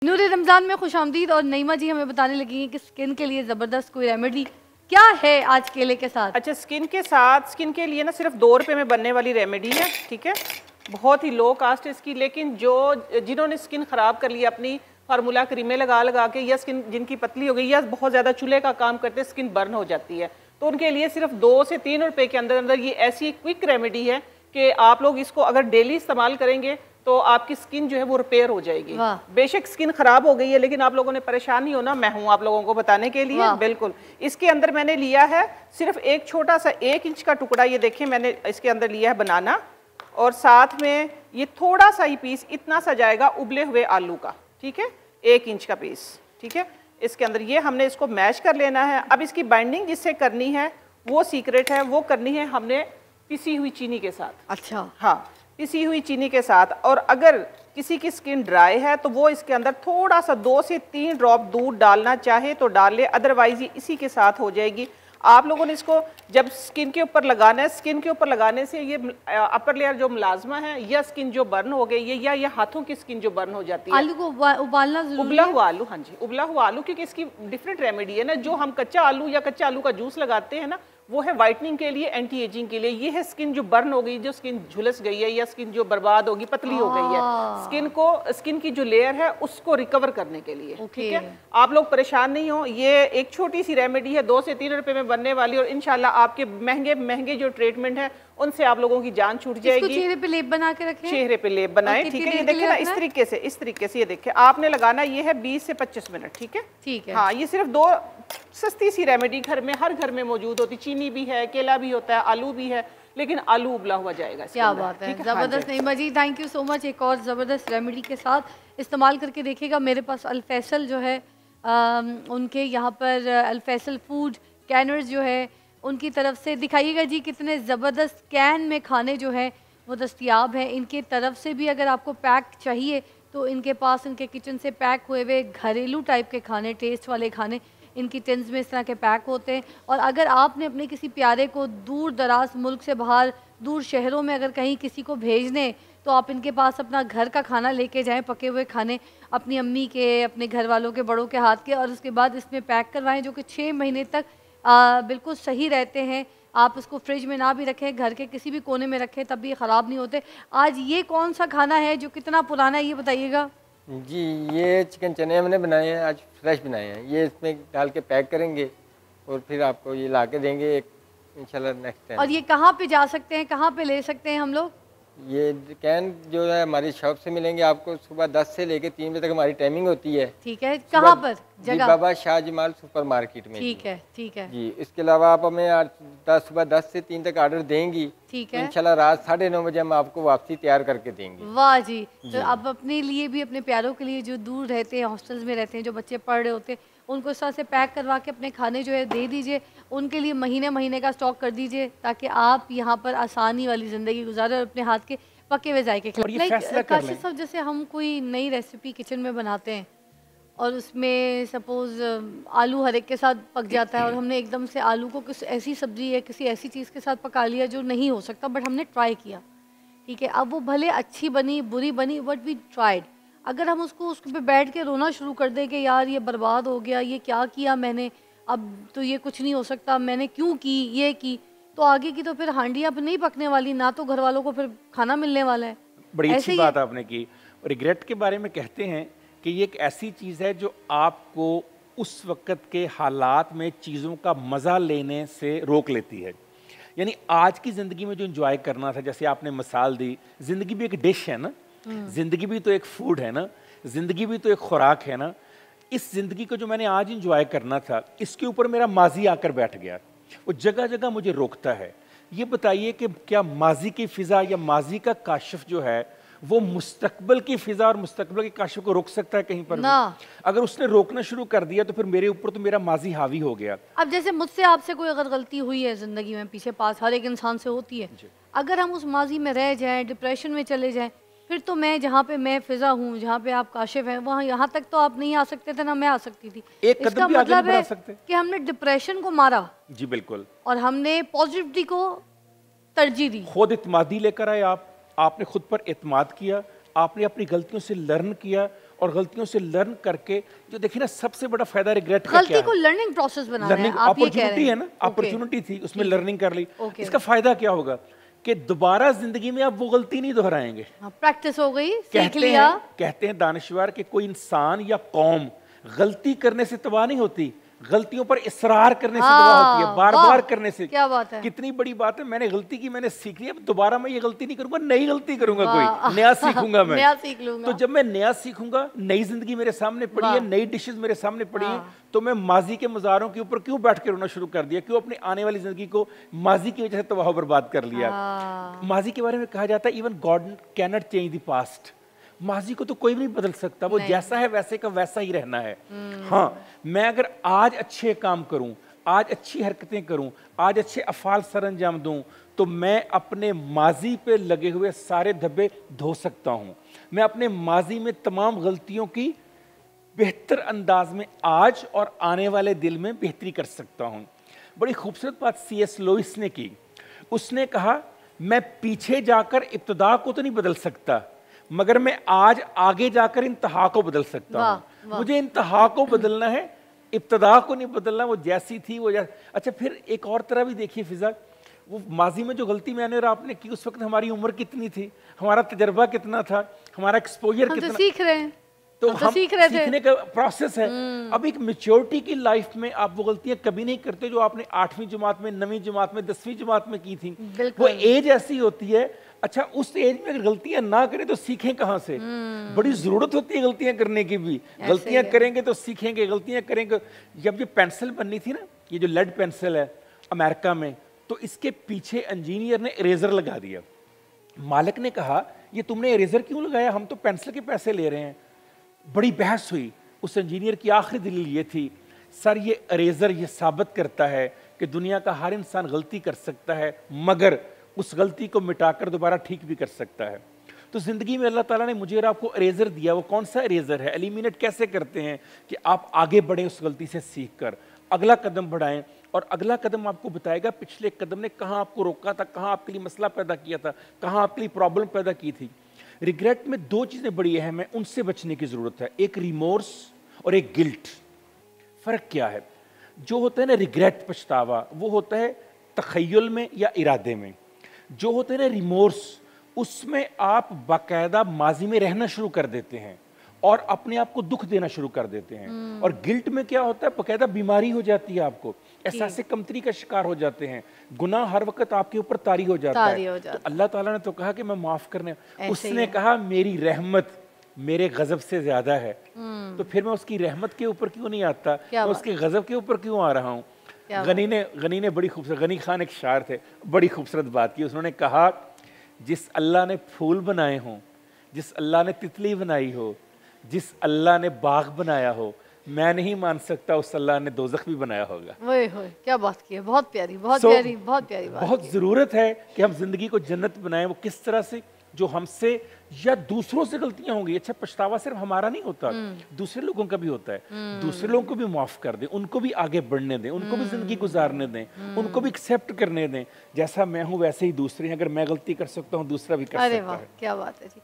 नूरे रमज़ान में खुशामदीद। और नईमा जी हमें बताने लगी हैं कि स्किन के लिए ज़बरदस्त कोई रेमेडी क्या है आज केले के साथ। अच्छा, स्किन के साथ, स्किन के लिए ना सिर्फ 2 रुपए में बनने वाली रेमेडी है, ठीक है। बहुत ही लो कास्ट है इसकी, लेकिन जिन्होंने स्किन ख़राब कर ली अपनी फार्मूला क्रीमें लगा के, या स्किन जिनकी पतली हो गई या बहुत ज़्यादा चूल्हे का काम करते स्किन बर्न हो जाती है, तो उनके लिए सिर्फ 2 से 3 रुपए के अंदर अंदर ये ऐसी क्विक रेमेडी है कि आप लोग इसको अगर डेली इस्तेमाल करेंगे तो आपकी स्किन जो है वो रिपेयर हो जाएगी। बेशक स्किन खराब हो गई है, लेकिन आप लोगों ने परेशान नहीं होना, मैं हूं आप लोगों को बताने के लिए। बिल्कुल। इसके अंदर मैंने लिया है सिर्फ एक छोटा सा 1 इंच का टुकड़ा, ये देखिए मैंने इसके अंदर लिया है बनाना, और साथ में ये थोड़ा सा ही पीस, इतना सा जाएगा उबले हुए आलू का, ठीक है, 1 इंच का पीस, ठीक है। इसके अंदर ये हमने इसको मैश कर लेना है। अब इसकी बाइंडिंग जिससे करनी है वो सीक्रेट है, वो करनी है हमने पिसी हुई चीनी के साथ। अच्छा, हाँ, पिसी हुई चीनी के साथ। और अगर किसी की स्किन ड्राई है तो वो इसके अंदर थोड़ा सा 2 से 3 ड्रॉप दूध डालना चाहे तो डाल ले, अदरवाइज ये इसी के साथ हो जाएगी। आप लोगों ने इसको जब स्किन के ऊपर लगाना है, स्किन के ऊपर लगाने से ये अपर लेयर जो मुलाजमा है या स्किन जो बर्न हो गई है, या हाथों की स्किन जो बर्न हो जाती है, आलू को उबालना जरूरी है। उबला हुआ आलू, हाँ जी, उबला हुआ आलू, क्योंकि इसकी डिफरेंट रेमेडी है ना। जो हम कच्चा आलू या कच्चा आलू का जूस लगाते हैं ना, वो है वाइटनिंग के लिए, एंटी एजिंग के लिए। ये है स्किन जो बर्न हो गई, जो स्किन झुलस गई है, या स्किन जो बर्बाद होगी, पतली हो गई है, स्किन की जो लेयर है उसको रिकवर करने के लिए, ठीक है। आप लोग परेशान नहीं हो, ये एक छोटी सी रेमेडी है, 2 से 3 रुपए में बनने वाली, और इंशाल्लाह आपके महंगे महंगे जो ट्रीटमेंट है उनसे आप लोगों की जान छूट जाएगी। चेहरे पे लेप बना के रखें, चेहरे पे लेप बनाए, ठीक है। ये देखिए ना, इस तरीके से ये देखिए, आपने लगाना ये है 20 से 25 मिनट, ठीक है, ठीक है। हाँ, ये सिर्फ 2 सस्ती सी रेमेडी घर में, हर घर में मौजूद होती। चीनी भी है, केला भी होता है, आलू भी है, लेकिन आलू उबला हुआ जाएगा। क्या बात है, जबरदस्त नईमा जी, थैंक यू सो मच। एक और जबरदस्त रेमेडी के साथ इस्तेमाल करके देखिएगा। मेरे पास अल फैसल जो है उनके यहाँ पर अल फैसल फूड कैनर्स जो है उनकी तरफ से दिखाइएगा जी, कितने ज़बरदस्त कैन में खाने जो है वो दस्तयाब हैं। इनके तरफ से भी अगर आपको पैक चाहिए तो इनके पास इनके किचन से पैक हुए हुए घरेलू टाइप के खाने, टेस्ट वाले खाने इनकी टिन्स में इस तरह के पैक होते हैं। और अगर आपने अपने किसी प्यारे को दूर दराज मुल्क से बाहर, दूर शहरों में अगर कहीं किसी को भेजने, तो आप इनके पास अपना घर का खाना लेके जाएं, पके हुए खाने अपनी अम्मी के, अपने घर वालों के, बड़ों के हाथ के, और उसके बाद इसमें पैक करवाएं, जो कि 6 महीने तक बिल्कुल सही रहते हैं। आप उसको फ्रिज में ना भी रखें, घर के किसी भी कोने में रखें, तब भी ये ख़राब नहीं होते। आज ये कौन सा खाना है जो कितना पुराना है, ये बताइएगा जी। ये चिकन चने हमने बनाए हैं, आज फ्रेश बनाए हैं। ये इसमें डाल के पैक करेंगे और फिर आपको ये ला के देंगे इंशाल्लाह नेक्स्ट टाइम। और ये कहाँ पे जा सकते हैं, कहाँ पे ले सकते हैं हम लोग? ये कैन जो है हमारी शॉप से मिलेंगे आपको। सुबह 10 से लेकर 3 बजे तक हमारी टाइमिंग होती है। ठीक है, कहाँ पर जगह? बाबा शाह जमाल सुपर मार्केट में। ठीक है, ठीक है जी। इसके अलावा आप हमें सुबह 10 से 3 तक ऑर्डर देंगी, ठीक है, इंशाल्लाह रात 9:30 बजे हम आपको वापसी तैयार करके देंगे। वाह जी। तो अब अपने लिए भी, अपने प्यारों के लिए जो दूर रहते हैं, हॉस्टल्स में रहते हैं, जो बच्चे पढ़ रहे होते हैं, उनको इस तरह से पैक करवा के अपने खाने जो है दे दीजिए। उनके लिए महीने महीने का स्टॉक कर दीजिए, ताकि आप यहाँ पर आसानी वाली ज़िंदगी गुजारें और अपने हाथ के पके हुए जायके खिलाएं। काशिफ साहब, जैसे हम कोई नई रेसिपी किचन में बनाते हैं और उसमें सपोज़ आलू हर एक के साथ पक जाता है, और हमने एकदम से आलू को किसी ऐसी सब्ज़ी या किसी ऐसी चीज़ के साथ पका लिया जो नहीं हो सकता, बट हमने ट्राई किया, ठीक है। अब वो भले अच्छी बनी, बुरी बनी, बट वी ट्राइड। अगर हम उस पे बैठ के रोना शुरू कर दें कि यार ये बर्बाद हो गया, ये क्या किया मैंने, अब तो ये कुछ नहीं हो सकता, मैंने क्यों की, ये की, तो आगे की तो फिर हांडियाँ नहीं पकने वाली, ना तो घर वालों को फिर खाना मिलने वाला है। बड़ी अच्छी बात आपने की। रिग्रेट के बारे में कहते हैं कि ये एक ऐसी चीज़ है जो आपको उस वक़्त के हालात में चीज़ों का मज़ा लेने से रोक लेती है। यानी आज की ज़िंदगी में जो एंजॉय करना था, जैसे आपने मिसाल दी, ज़िंदगी भी एक डिश है ना, ज़िंदगी भी तो एक फूड है ना, ज़िंदगी भी तो एक खुराक है ना। इस ज़िंदगी को जो मैंने आज एंजॉय करना था, इसके ऊपर मेरा माजी आकर बैठ गया, वो जगह जगह मुझे रोकता है। ये बताइए कि क्या माजी की फ़िज़ा या माजी का काशिफ जो है वो मुस्तकबिल की फ़िज़ा और मुस्तकबिल के काशिफ को रोक सकता है कहीं पर ना? अगर उसने रोकना शुरू कर दिया तो फिर मेरे ऊपर तो मेरा माजी हावी हो गया। अब जैसे मुझसे आपसे कोई अगर गलती हुई है ज़िंदगी में, पीछे पास हर एक इंसान से होती है, अगर हम उस माजी में रह जाएं, डिप्रेशन में चले जाएं, फिर तो मैं जहाँ पे मैं फ़िज़ा हूँ, जहाँ पे आप काशिफ हैं, वहाँ यहाँ तक तो आप नहीं आ सकते थे ना मैं आ सकती थी। इसका मतलब है कि हमने डिप्रेशन को मारा। जी बिल्कुल। और हमने पॉजिटिविटी को तरजीह दी। खुद इत्मादी लेकर आए, आपने खुद पर एतमाद किया, आपने अपनी गलतियों से लर्न किया और गलतियों से लर्न करके, जो देखिए ना सबसे बड़ा फायदा रिग्रेट का क्या गलती है? को लर्निंग प्रोसेस बनाना है, लर्निंग आप ये कह रहे अपॉर्चुनिटी हैं। है ना, अपॉर्चुनिटी थी, उसमें लर्निंग कर ली। इसका Okay. फायदा क्या होगा कि दोबारा जिंदगी में आप वो गलती नहीं दोहराएंगे। प्रैक्टिस हो गई, सीख लिया। कहते हैं दानिशवर कि कोई इंसान या कौम गलती करने से तबाह नहीं होती, गलतियों पर इसरार करने से तबाह होती है, बार बार करने से। क्या बात है। कितनी बड़ी बात है, मैंने गलती की, मैंने सीख लिया, अब दोबारा मैं ये गलती नहीं करूंगा, नई गलती करूंगा, कोई नया सीखूंगा मैं। नया सीख लूंगा। तो जब मैं नया सीखूंगा, नई जिंदगी मेरे सामने पड़ी है, नई डिशेस मेरे सामने पड़ी है, तो मैं माजी के मज़ारों के ऊपर क्यों बैठ के रोना शुरू कर दिया, क्यों अपनी आने वाली जिंदगी को माजी की वजह से तबाह बर्बाद कर लिया। माजी के बारे में कहा जाता है even God can not change the past. माजी को तो कोई भी नहीं बदल सकता, वो जैसा है वैसे का वैसा ही रहना है। हाँ, मैं अगर आज अच्छे काम करूं, आज अच्छी हरकतें करूं, आज अच्छे अफ़ाल सर अंजाम दूं, तो मैं अपने माजी पे लगे हुए सारे धब्बे धो सकता हूं। मैं अपने माजी में तमाम गलतियों की बेहतर अंदाज में आज और आने वाले दिल में बेहतरी कर सकता हूं। बड़ी खूबसूरत बात C.S. लुइस ने की। उसने कहा, मैं पीछे जाकर इब्तिदा को तो नहीं बदल सकता, मगर मैं आज आगे जाकर इंतहा को बदल सकता हूँ। मुझे इंतहा को बदलना है, इब्तिदा को नहीं बदलना। वो जैसी थी वो अच्छा, फिर एक और तरह भी देखिए फिजा, वो माजी में जो गलती मैंने और आपने की, उस वक्त हमारी उम्र कितनी थी, हमारा तजर्बा कितना था, हमारा एक्सपोजर कितना, तो सीख रहे हैं, तो हम सीख रहे थे। सीखने का प्रोसेस है। अब एक मेच्योरिटी की लाइफ में आप वो गलतियां कभी नहीं करते जो आपने 8वीं जमात में, 9वीं जमात में, 10वीं जमात में की थी। वो एज ऐसी होती है। अच्छा, उस एज में अगर गलतियां ना करें तो सीखें कहां से? बड़ी जरूरत होती है गलतियां करने की भी। गलतियां करेंगे तो सीखेंगे, गलतियां करेंगे। जब ये पेंसिल बननी थी ना, ये जो लेड पेंसिल है अमेरिका में, तो इसके पीछे इंजीनियर ने इरेजर लगा दिया। मालिक ने कहा, ये तुमने इरेजर क्यों लगाया, हम तो पेंसिल के पैसे ले रहे हैं। बड़ी बहस हुई। उस इंजीनियर की आखिरी दलील ये थी, सर ये इरेजर ये साबित करता है कि दुनिया का हर इंसान गलती कर सकता है, मगर उस गलती को मिटाकर दोबारा ठीक भी कर सकता है। तो जिंदगी में अल्लाह ताला ने मुझे और आपको इरेजर दिया। वो कौन सा इरेजर है? एलिमिनेट कैसे करते हैं कि आप आगे बढ़ें उस गलती से सीख कर, अगला कदम बढ़ाएं। और अगला कदम आपको बताएगा पिछले कदम ने कहाँ आपको रोका था, कहाँ आपके लिए मसला पैदा किया था, कहाँ आपके लिए प्रॉब्लम पैदा की थी। रिग्रेट में 2 चीज़ें बड़ी अहम है, उनसे बचने की ज़रूरत है, एक रिमोर्स और एक गिल्ट। फ़र्क क्या है? जो होता है ना रिग्रेट, पछतावा, वो होता है तख़य्युल में या इरादे में। जो होता है ना रिमोर्स, उसमें आप बाकायदा माजी में रहना शुरू कर देते हैं और अपने आप को दुख देना शुरू कर देते हैं। और गिल्ट में क्या होता है, बाकायदा बीमारी हो जाती है, आपको एहसास कमतरी का शिकार हो जाते हैं, गुनाह हर वक्त आपके ऊपर तारी हो जाता है। तो अल्लाह ताला ने तो कहा कि मैं माफ करने, उसने कहा मेरी रहमत मेरे गजब से ज्यादा है, तो फिर मैं उसकी रहमत के ऊपर क्यों नहीं आता, मैं उसके गजब के ऊपर क्यों आ रहा हूँ। गनी ने बड़ी खूबसूरत, गनी खान एक शायर थे, बड़ी खूबसूरत बात की। उन्होंने कहा, जिस अल्लाह ने फूल बनाए हों, जिस अल्लाह ने तितली बनाई हो, जिस अल्लाह ने बाग बनाया हो, मैं नहीं मान सकता उस अल्लाह ने दोज़ख भी बनाया होगा। क्या बात की है, बहुत प्यारी, बहुत प्यारी, बहुत प्यारी बात। बहुत ज़रूरत है कि हम जिंदगी को जन्नत बनाएं। वो किस तरह से? जो हमसे या दूसरों से गलतियां होंगी। अच्छा, पछतावा सिर्फ हमारा नहीं होता, दूसरे लोगों का भी होता है। दूसरे लोगों को भी माफ कर दें, उनको भी आगे बढ़ने दें, उनको भी जिंदगी गुजारने दें, उनको भी एक्सेप्ट करने दें। जैसा मैं हूं वैसे ही दूसरे हैं। अगर मैं गलती कर सकता हूं, दूसरा भी कर सकता है। क्या बात है जी।